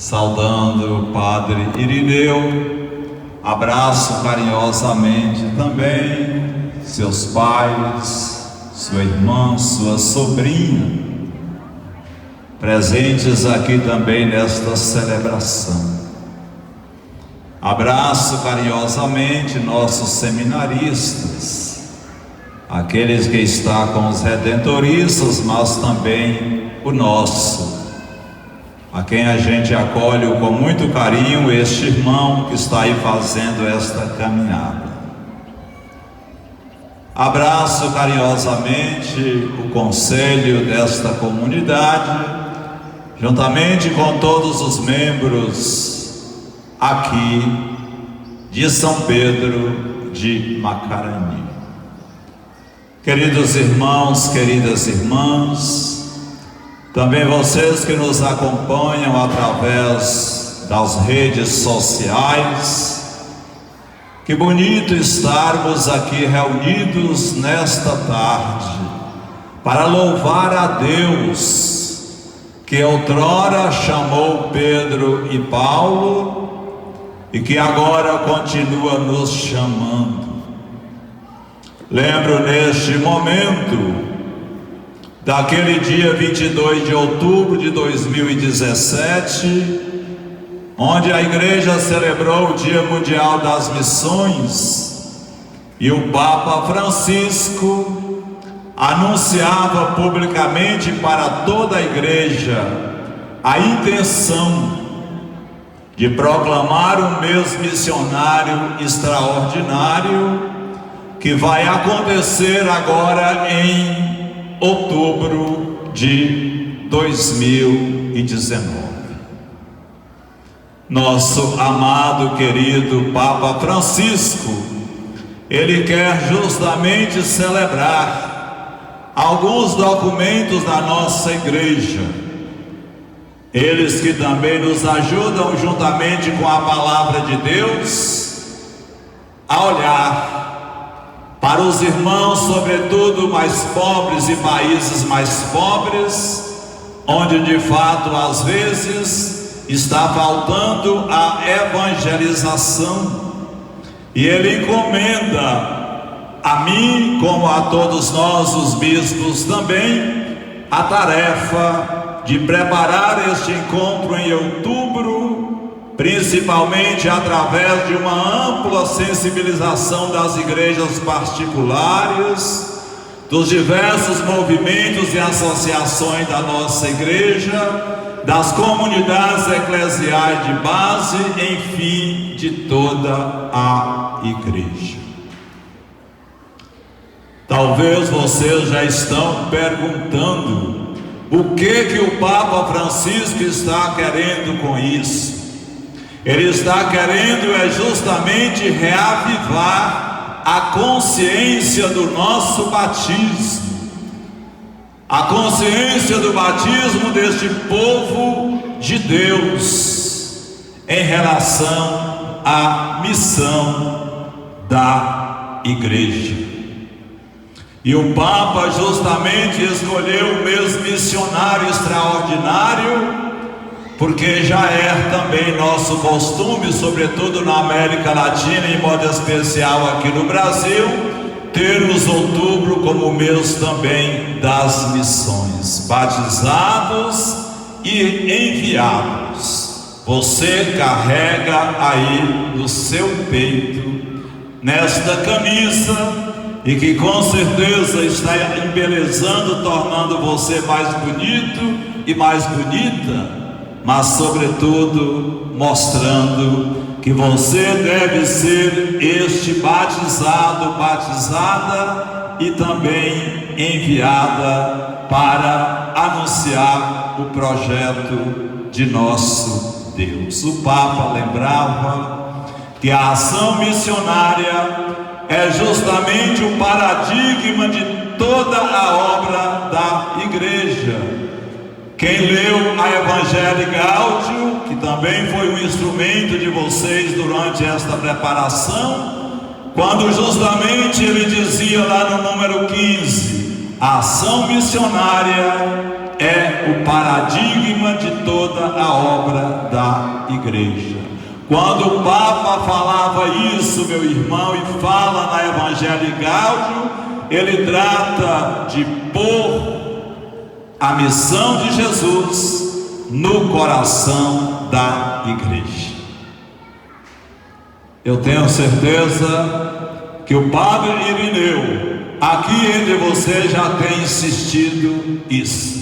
saudando o Padre Irineu, abraço carinhosamente também seus pais, sua irmã, sua sobrinha, presentes aqui também nesta celebração. Abraço carinhosamente nossos seminaristas, aqueles que estão com os redentoristas, mas também o nosso, a quem a gente acolhe com muito carinho, este irmão que está aí fazendo esta caminhada. Abraço carinhosamente o conselho desta comunidade, juntamente com todos os membros aqui de São Pedro de Macarani. Queridos irmãos, queridas irmãs, também vocês que nos acompanham através das redes sociais, que bonito estarmos aqui reunidos nesta tarde para louvar a Deus, que outrora chamou Pedro e Paulo e que agora continua nos chamando. Lembro neste momento daquele dia 22 de outubro de 2017, onde a Igreja celebrou o Dia Mundial das Missões e o Papa Francisco anunciava publicamente para toda a Igreja a intenção de proclamar um mês missionário extraordinário que vai acontecer agora em outubro de 2019. Nosso amado, querido Papa Francisco, ele quer justamente celebrar alguns documentos da nossa igreja, eles que também nos ajudam, juntamente com a palavra de Deus, a olhar para os irmãos, sobretudo mais pobres e países mais pobres, onde de fato às vezes está faltando a evangelização. E ele encomenda a mim, como a todos nós os bispos também, a tarefa de preparar este encontro em outubro, principalmente através de uma ampla sensibilização das igrejas particulares, dos diversos movimentos e associações da nossa igreja, das comunidades eclesiais de base, enfim, de toda a igreja. Talvez vocês já estão perguntando o que o Papa Francisco está querendo com isso. Ele está querendo justamente reavivar a consciência do nosso batismo, a consciência do batismo deste povo de Deus em relação à missão da igreja. E o Papa justamente escolheu o mês missionário extraordinário, porque já é também nosso costume, sobretudo na América Latina, em modo especial aqui no Brasil, termos outubro como mês também das missões. Batizados e enviados, você carrega aí no seu peito, nesta camisa, e que com certeza está embelezando, tornando você mais bonito e mais bonita, mas sobretudo mostrando que você deve ser este batizado, batizada e também enviada para anunciar o projeto de nosso Deus. O Papa lembrava que a ação missionária é justamente o paradigma de toda a obra da igreja. Quem leu a Evangelii Gaudium, que também foi um instrumento de vocês durante esta preparação, quando justamente ele dizia lá no número 15, a ação missionária é o paradigma de toda a obra da igreja. Quando o Papa falava isso, meu irmão, e fala na Evangelii Gaudium, ele trata de pôr a missão de Jesus no coração da igreja. Eu tenho certeza que o Padre Irineu, aqui entre vocês, já tem insistido isso.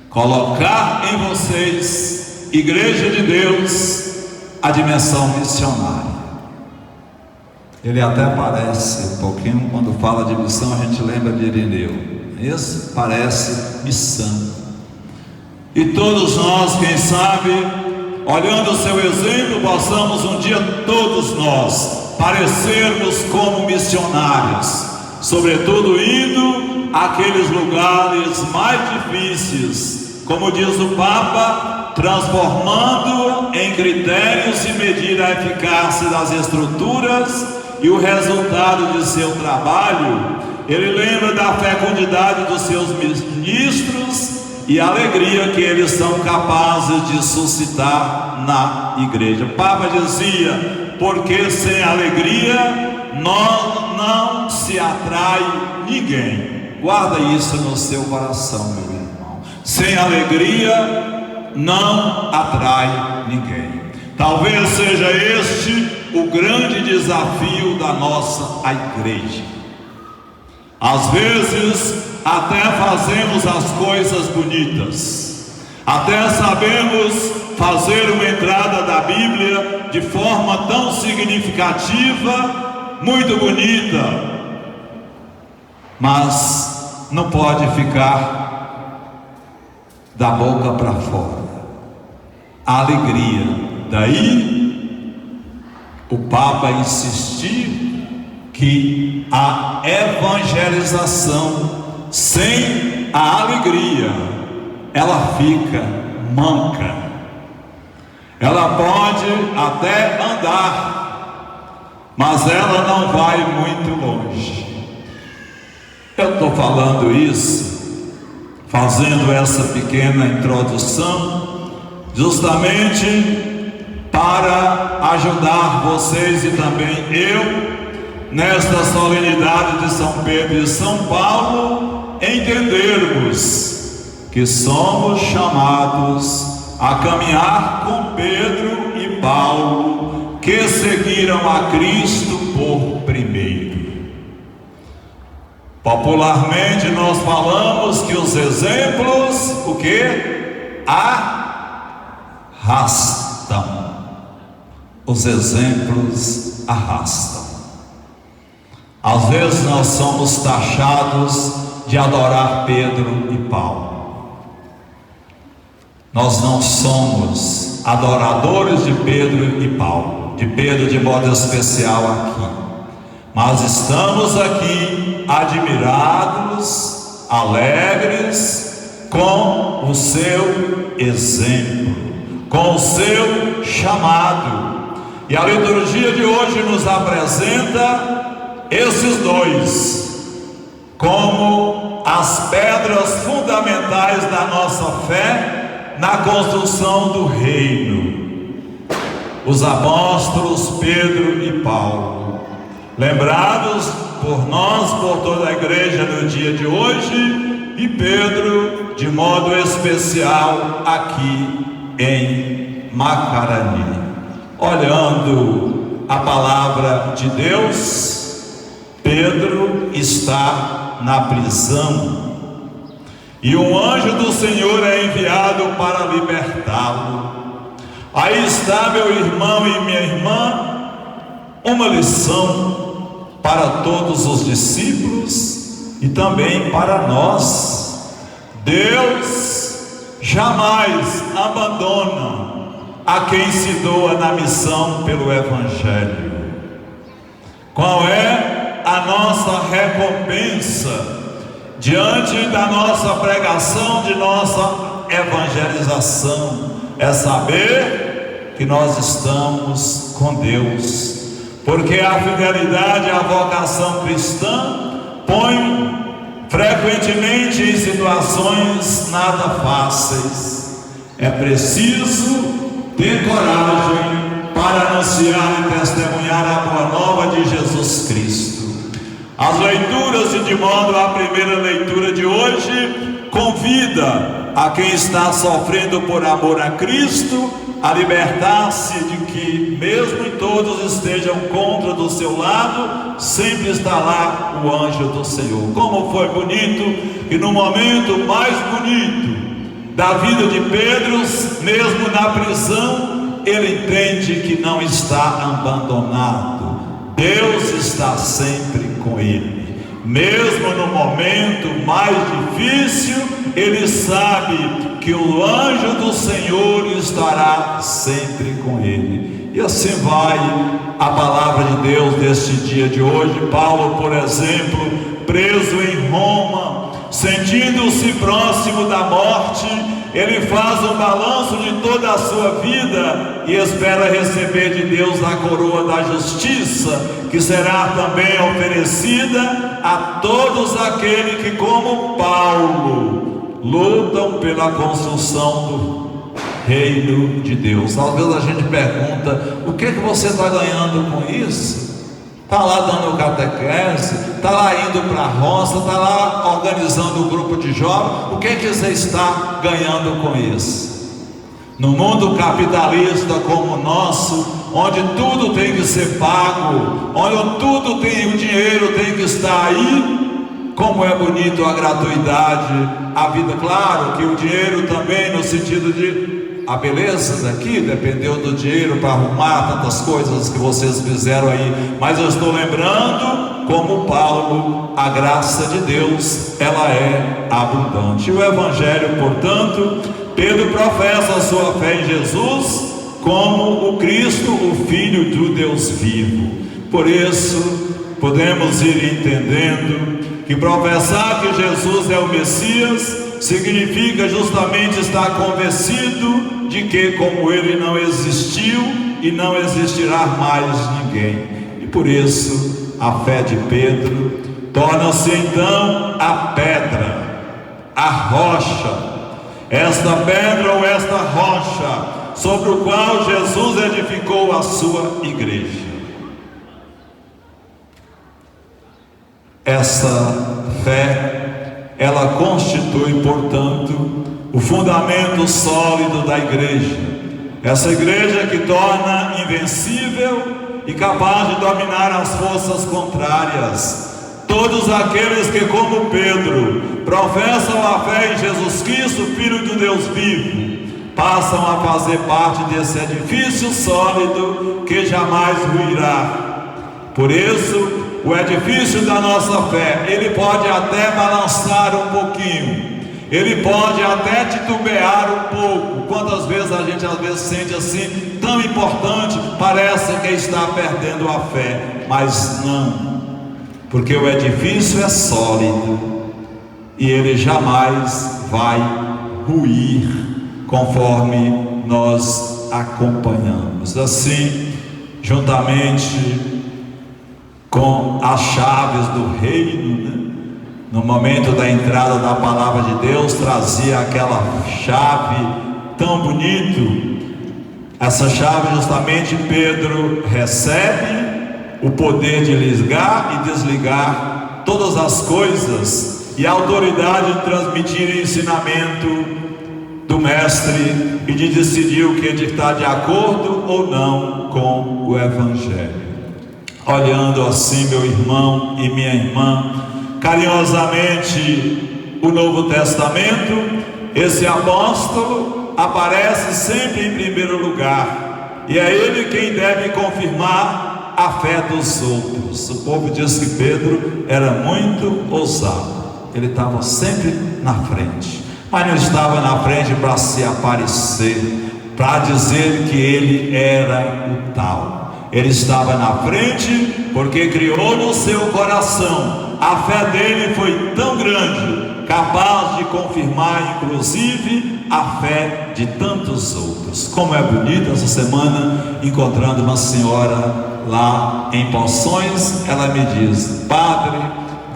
Colocar em vocês, Igreja de Deus, a dimensão missionária. Ele até parece um pouquinho, quando fala de missão, a gente lembra de Irineu. Isso parece missão. E todos nós, quem sabe, olhando o seu exemplo, possamos um dia todos nós parecermos como missionários, sobretudo indo àqueles lugares mais difíceis, como diz o Papa, transformando em critérios de medir a eficácia das estruturas e o resultado de seu trabalho. Ele lembra da fecundidade dos seus ministros e a alegria que eles são capazes de suscitar na igreja. O Papa dizia: porque sem alegria não se atrai ninguém. Guarda isso no seu coração, meu irmão. Sem alegria não atrai ninguém. Talvez seja este o grande desafio da nossa igreja. Às vezes até fazemos as coisas bonitas, até sabemos fazer uma entrada da Bíblia de forma tão significativa, muito bonita, mas não pode ficar da boca para fora. A alegria, daí o Papa insistir que a evangelização sem a alegria, ela fica manca. Ela pode até andar, mas ela não vai muito longe. Eu estou falando isso, fazendo essa pequena introdução, justamente para ajudar vocês e também eu, nesta solenidade de São Pedro e São Paulo, entendermos que somos chamados a caminhar com Pedro e Paulo, que seguiram a Cristo por primeiro. Popularmente nós falamos que os exemplos, o que? Arrastam. Os exemplos arrastam. Às vezes nós somos taxados de adorar Pedro e Paulo. Nós não somos adoradores de Pedro e Paulo, de Pedro de modo especial aqui, mas estamos aqui admirados, alegres com o seu exemplo, com o seu chamado. E a liturgia de hoje nos apresenta esses dois como as pedras fundamentais da nossa fé na construção do reino. Os apóstolos Pedro e Paulo, lembrados por nós, por toda a igreja no dia de hoje, e Pedro de modo especial aqui em Macarani. Olhando a palavra de Deus, Pedro está na prisão e um anjo do Senhor é enviado para libertá-lo. Aí está, meu irmão e minha irmã, uma lição para todos os discípulos e também para nós. Deus jamais abandona a quem se doa na missão pelo Evangelho. Qual é a nossa recompensa diante da nossa pregação, de nossa evangelização? É saber que nós estamos com Deus, porque a fidelidade à vocação cristã põe frequentemente em situações nada fáceis. É preciso ter coragem para anunciar e testemunhar a boa nova de Jesus Cristo. As leituras, e de modo a primeira leitura de hoje, convida a quem está sofrendo por amor a Cristo a libertar-se de que, mesmo que todos estejam contra do seu lado, sempre está lá o anjo do Senhor. Como foi bonito que no momento mais bonito da vida de Pedro, mesmo na prisão, ele entende que não está abandonado. Deus está sempre com ele. Mesmo no momento mais difícil, ele sabe que o anjo do Senhor estará sempre com ele. E assim vai a palavra de Deus deste dia de hoje. Paulo, por exemplo, preso em Roma, sentindo-se próximo da morte, ele faz um balanço de toda a sua vida e espera receber de Deus a coroa da justiça, que será também oferecida a todos aqueles que, como Paulo, lutam pela construção do reino de Deus. Às vezes a gente pergunta: o que você está ganhando com isso? Está lá dando catequese, está lá indo para a roça, está lá organizando um grupo de jovens. O que você está ganhando com isso? No mundo capitalista como o nosso, onde tudo tem que ser pago, onde tudo tem, o dinheiro tem que estar aí, como é bonito a gratuidade, a vida. Claro que o dinheiro também, no sentido de a beleza daqui dependeu do dinheiro para arrumar tantas coisas que vocês fizeram aí, mas eu estou lembrando, como Paulo, a graça de Deus, ela é abundante. O Evangelho, portanto, Pedro professa a sua fé em Jesus como o Cristo, o Filho do Deus vivo. Por isso, podemos ir entendendo que professar que Jesus é o Messias significa justamente estar convencido de que, como ele, não existiu e não existirá mais ninguém. E por isso a fé de Pedro torna-se então a pedra, a rocha, esta pedra ou esta rocha sobre o qual Jesus edificou a sua igreja. Essa fé, ela constitui, portanto, o fundamento sólido da igreja. Essa igreja que torna invencível e capaz de dominar as forças contrárias todos aqueles que, como Pedro, professam a fé em Jesus Cristo, Filho do Deus vivo, passam a fazer parte desse edifício sólido que jamais ruirá. Por isso, o edifício da nossa fé, ele pode até balançar um pouquinho, ele pode até titubear um pouco. Quantas vezes a gente sente assim, tão importante, parece que está perdendo a fé, mas não, porque o edifício é sólido e ele jamais vai ruir, conforme nós acompanhamos. Assim, juntamente com as chaves do reino, né? No momento da entrada da palavra de Deus, trazia aquela chave tão bonito. Essa chave, justamente, Pedro recebe o poder de ligar e desligar todas as coisas e a autoridade de transmitir ensinamento do mestre e de decidir o que está de acordo ou não com o Evangelho. Olhando assim, meu irmão e minha irmã, carinhosamente o Novo Testamento, esse apóstolo aparece sempre em primeiro lugar, e é ele quem deve confirmar a fé dos outros. O povo diz que Pedro era muito ousado, ele estava sempre na frente, mas não estava na frente para se aparecer, para dizer que ele era o tal. Ele estava na frente porque criou no seu coração, a fé dele foi tão grande, capaz de confirmar inclusive a fé de tantos outros. Como é bonito essa semana, encontrando uma senhora lá em Poções, ela me diz: padre,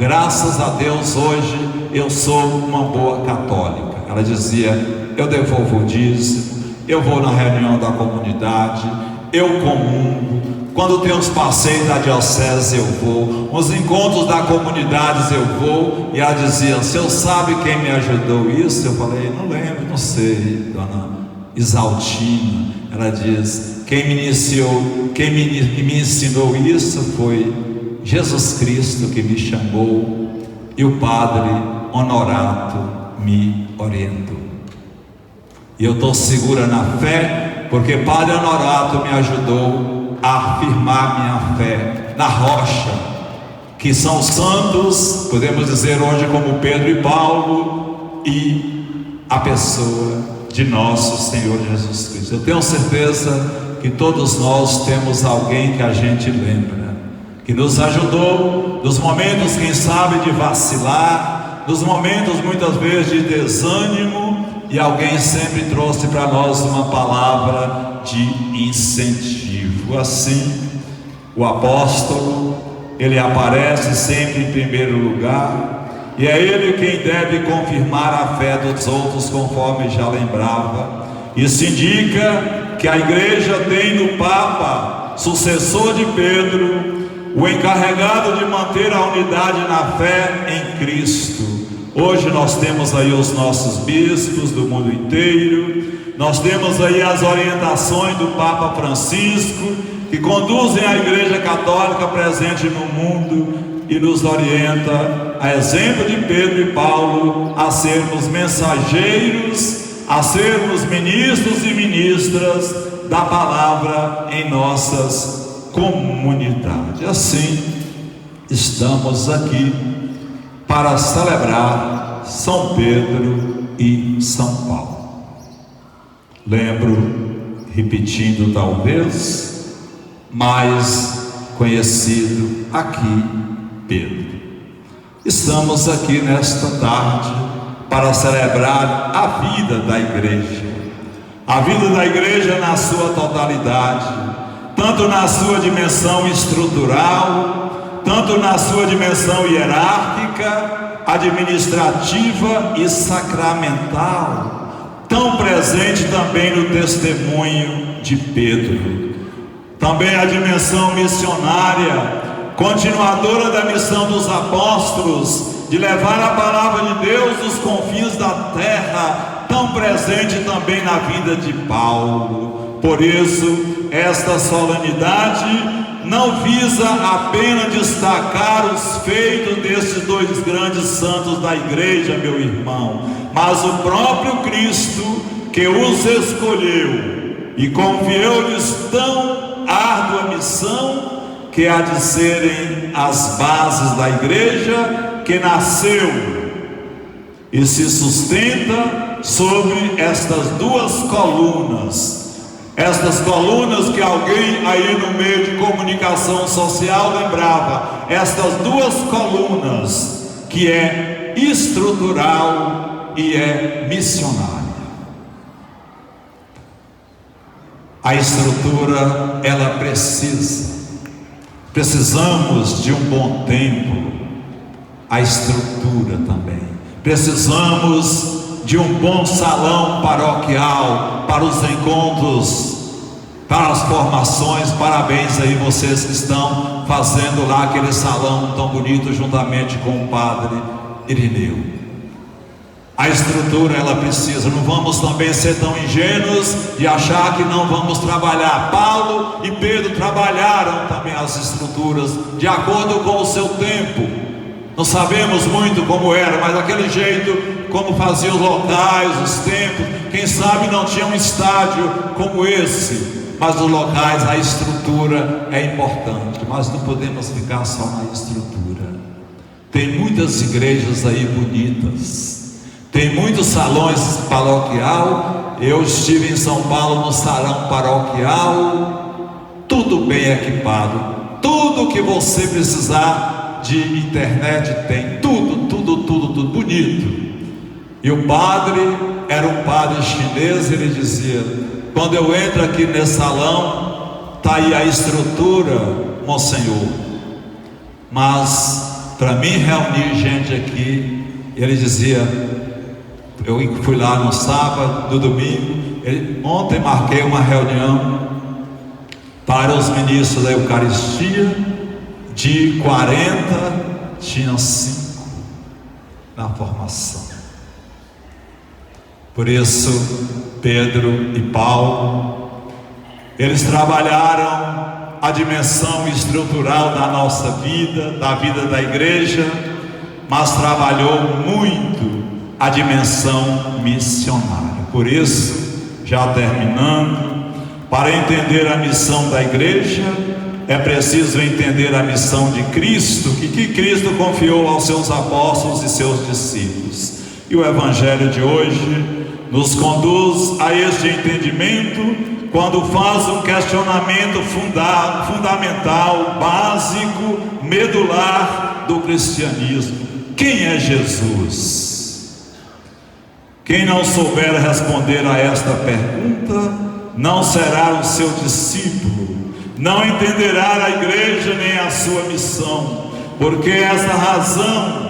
graças a Deus hoje eu sou uma boa católica. Ela dizia: eu devolvo o dízimo, eu vou na reunião da comunidade, eu comungo, quando tem os passeios da diocese eu vou, os encontros da comunidade eu vou. E ela dizia: o senhor sabe quem me ajudou isso? Eu falei: não lembro, não sei, dona Isaltina. Ela diz: quem me ensinou isso foi Jesus Cristo, que me chamou, e o Padre Honorato me orientou. E eu estou segura na fé, porque Padre Honorato me ajudou a afirmar minha fé na rocha, que são os santos, podemos dizer hoje, como Pedro e Paulo, e a pessoa de nosso Senhor Jesus Cristo. Eu tenho certeza que todos nós temos alguém que a gente lembra, que nos ajudou nos momentos, quem sabe, de vacilar, nos momentos muitas vezes de desânimo, e alguém sempre trouxe para nós uma palavra de incentivo. Assim, o apóstolo, ele aparece sempre em primeiro lugar, e é ele quem deve confirmar a fé dos outros, conforme já lembrava. Isso indica que a igreja tem no Papa, sucessor de Pedro, o encarregado de manter a unidade na fé em Cristo. Hoje nós temos aí os nossos bispos do mundo inteiro, nós temos aí as orientações do Papa Francisco, que conduzem a Igreja Católica presente no mundo e nos orienta, a exemplo de Pedro e Paulo, a sermos mensageiros, a sermos ministros e ministras da palavra em nossas comunidades. Assim, estamos aqui para celebrar São Pedro e São Paulo. Lembro, repetindo talvez, mais conhecido aqui, Pedro. Estamos aqui nesta tarde para celebrar a vida da igreja. A vida da igreja na sua totalidade, tanto na sua dimensão estrutural, tanto na sua dimensão hierárquica, administrativa e sacramental, tão presente também no testemunho de Pedro. Também a dimensão missionária, continuadora da missão dos apóstolos, de levar a palavra de Deus aos confins da terra, tão presente também na vida de Paulo. Por isso, esta solenidade não visa apenas destacar os feitos desses dois grandes santos da igreja, meu irmão, mas o próprio Cristo, que os escolheu e confiou-lhes tão árdua missão, que há de serem as bases da igreja, que nasceu e se sustenta sobre estas duas colunas. Estas colunas que alguém aí no meio de comunicação social lembrava, estas duas colunas, que é estrutural e é missionária. A estrutura, ela precisamos de um bom templo, a estrutura também. Precisamos de um bom salão paroquial para os encontros, para as formações. Parabéns aí vocês que estão fazendo lá aquele salão tão bonito juntamente com o Padre Irineu. A estrutura, ela precisa. Não vamos também ser tão ingênuos de achar que não vamos trabalhar. Paulo e Pedro trabalharam também as estruturas de acordo com o seu tempo. Não sabemos muito como era, mas daquele jeito, como faziam os locais, os templos. Quem sabe não tinha um estádio como esse, mas os locais, a estrutura é importante. Mas não podemos ficar só na estrutura. Tem muitas igrejas aí bonitas, tem muitos salões paroquial. Eu estive em São Paulo no salão paroquial, tudo bem equipado, tudo que você precisar de internet tem, tudo bonito. E o padre era um padre chinês. Ele dizia: quando eu entro aqui nesse salão, está aí a estrutura, monsenhor, mas para mim reunir gente aqui. Ele dizia, eu fui lá no sábado, no domingo, ontem marquei uma reunião para os ministros da Eucaristia, de 40, tinham 5 na formação. Por isso, Pedro e Paulo, eles trabalharam a dimensão estrutural da nossa vida, da vida da igreja, mas trabalhou muito a dimensão missionária. Por isso, já terminando, para entender a missão da igreja, é preciso entender a missão de Cristo, que Cristo confiou aos seus apóstolos e seus discípulos. E o Evangelho de hoje nos conduz a este entendimento quando faz um questionamento fundamental, básico, medular do cristianismo: quem é Jesus? Quem não souber responder a esta pergunta não será o seu discípulo, não entenderá a igreja nem a sua missão. Porque essa razão,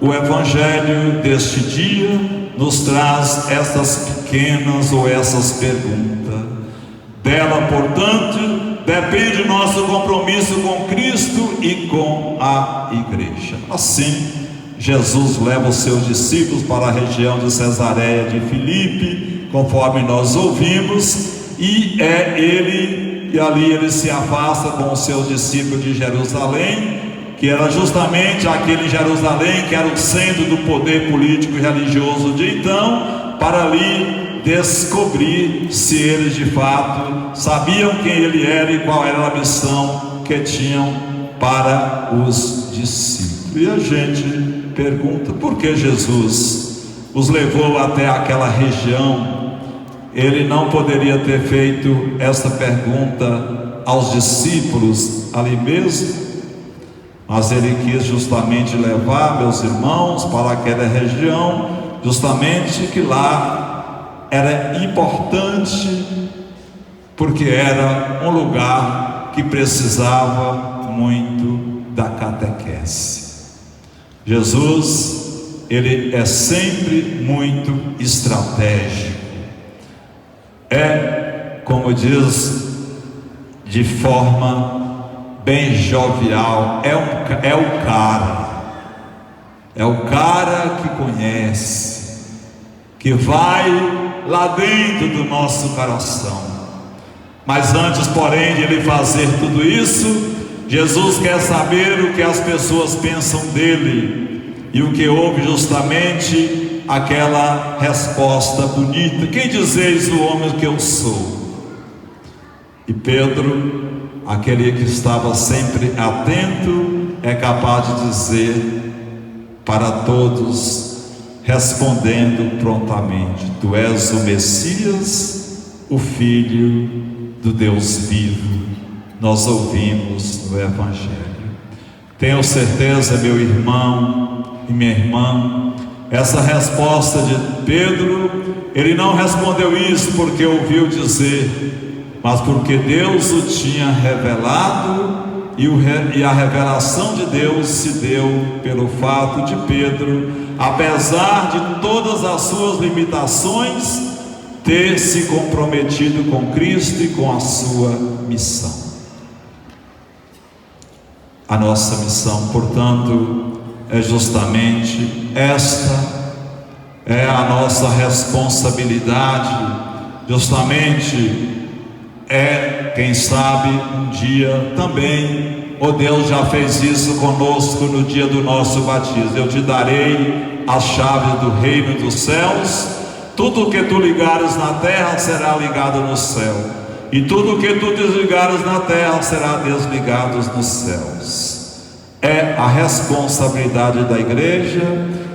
o Evangelho deste dia nos traz essas pequenas ou essas perguntas. Dela, portanto, depende o nosso compromisso com Cristo e com a igreja. Assim, Jesus leva os seus discípulos para a região de Cesareia de Filipe, conforme nós ouvimos, e ali ele se afasta com os seus discípulos de Jerusalém, que era justamente aquele Jerusalém que era o centro do poder político e religioso de então, para ali descobrir se eles de fato sabiam quem ele era e qual era a missão que tinham para os discípulos. E a gente pergunta, por que Jesus os levou até aquela região? Ele não poderia ter feito essa pergunta aos discípulos ali mesmo? Mas ele quis justamente levar, meus irmãos, para aquela região, justamente que lá era importante, porque era um lugar que precisava muito da catequese. Jesus, ele é sempre muito estratégico. Como diz, de forma bem jovial, é o cara que conhece, que vai lá dentro do nosso coração. Mas antes, porém, de ele fazer tudo isso, Jesus quer saber o que as pessoas pensam dele, e o que houve justamente aquela resposta bonita: quem dizeis o homem que eu sou? E Pedro, aquele que estava sempre atento, é capaz de dizer para todos, respondendo prontamente: tu és o Messias, o Filho do Deus vivo. Nós ouvimos no Evangelho. Tenho certeza, meu irmão e minha irmã, essa resposta de Pedro, ele não respondeu isso porque ouviu dizer, mas porque Deus o tinha revelado, e a revelação de Deus se deu pelo fato de Pedro, apesar de todas as suas limitações, ter se comprometido com Cristo e com a sua missão. A nossa missão, portanto, é justamente esta, é a nossa responsabilidade, justamente quem sabe um dia também, o Deus já fez isso conosco no dia do nosso batismo: eu te darei as chaves do reino dos céus, tudo o que tu ligares na terra será ligado no céu, e tudo o que tu desligares na terra será desligado nos céus. É a responsabilidade da igreja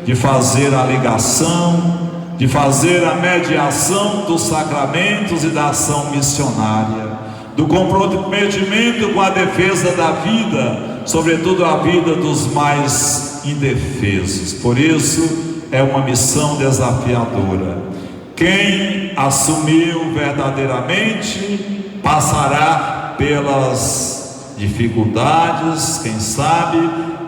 de fazer a ligação, de fazer a mediação dos sacramentos e da ação missionária, do comprometimento com a defesa da vida, sobretudo a vida dos mais indefesos. Por isso é uma missão desafiadora. Quem assumiu verdadeiramente passará pelas dificuldades, quem sabe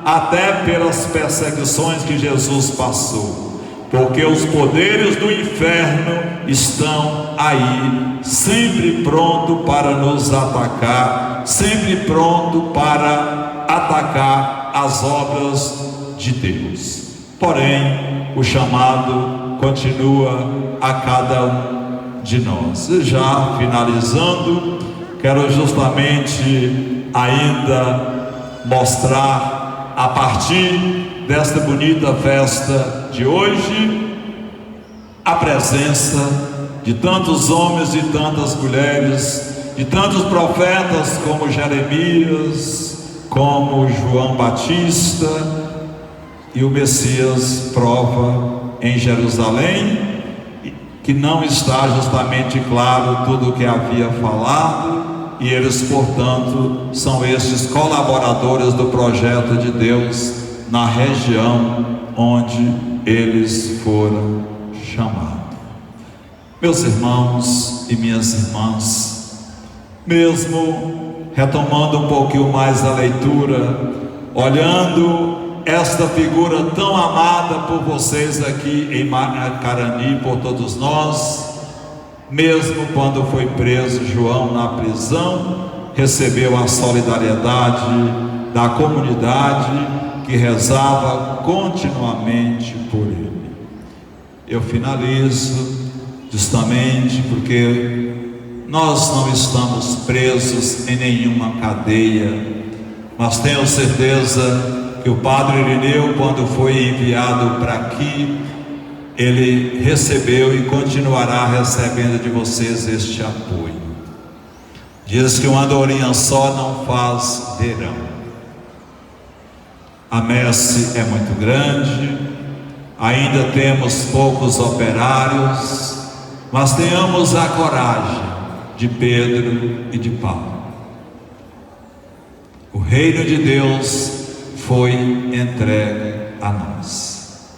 até pelas perseguições que Jesus passou, porque os poderes do inferno estão aí, sempre pronto para nos atacar, sempre pronto para atacar as obras de Deus. Porém, o chamado continua a cada um de nós. E já finalizando, quero justamente ainda mostrar, a partir desta bonita festa de hoje, a presença de tantos homens e tantas mulheres, de tantos profetas como Jeremias, como João Batista, e o Messias prova em Jerusalém que não está justamente claro tudo o que havia falado, e eles, portanto, são estes colaboradores do projeto de Deus na região onde eles foram chamados. Meus irmãos e minhas irmãs, mesmo retomando um pouquinho mais a leitura, olhando esta figura tão amada por vocês aqui em Carani, por todos nós, mesmo quando foi preso João na prisão, recebeu a solidariedade da comunidade que rezava continuamente por ele. Eu finalizo justamente porque nós não estamos presos em nenhuma cadeia, mas tenho certeza que o Padre Irineu, quando foi enviado para aqui, ele recebeu e continuará recebendo de vocês este apoio. Diz que uma andorinha só não faz verão. A messe é muito grande, ainda temos poucos operários, mas tenhamos a coragem de Pedro e de Paulo. O reino de Deus foi entregue a nós,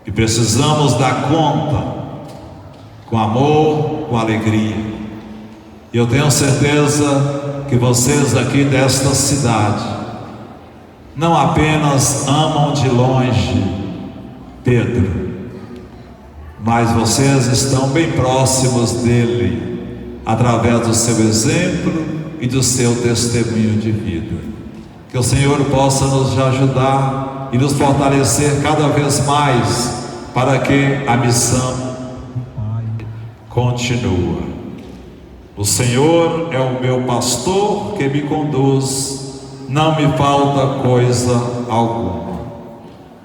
e precisamos dar conta com amor, com alegria. E eu tenho certeza que vocês aqui desta cidade não apenas amam de longe Pedro, mas vocês estão bem próximos dele através do seu exemplo e do seu testemunho de vida. Que o Senhor possa nos ajudar e nos fortalecer cada vez mais para que a missão continue. O Senhor é o meu pastor que me conduz, não me falta coisa alguma.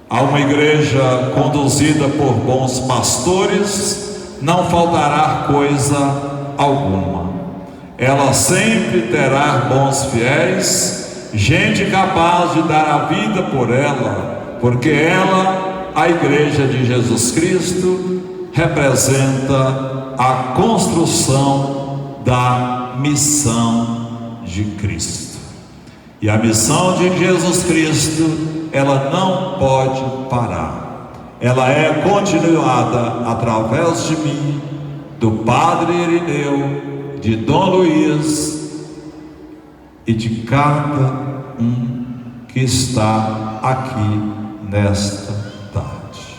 A uma igreja conduzida por bons pastores não faltará coisa alguma. Ela sempre terá bons fiéis, gente capaz de dar a vida por ela, porque ela, a Igreja de Jesus Cristo, representa a construção da missão de Cristo. E a missão de Jesus Cristo, ela não pode parar. Ela é continuada através de mim, do Padre Irineu, de Dom Luiz e de cada um que está aqui nesta tarde.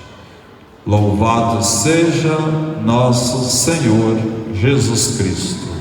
Louvado seja nosso Senhor Jesus Cristo.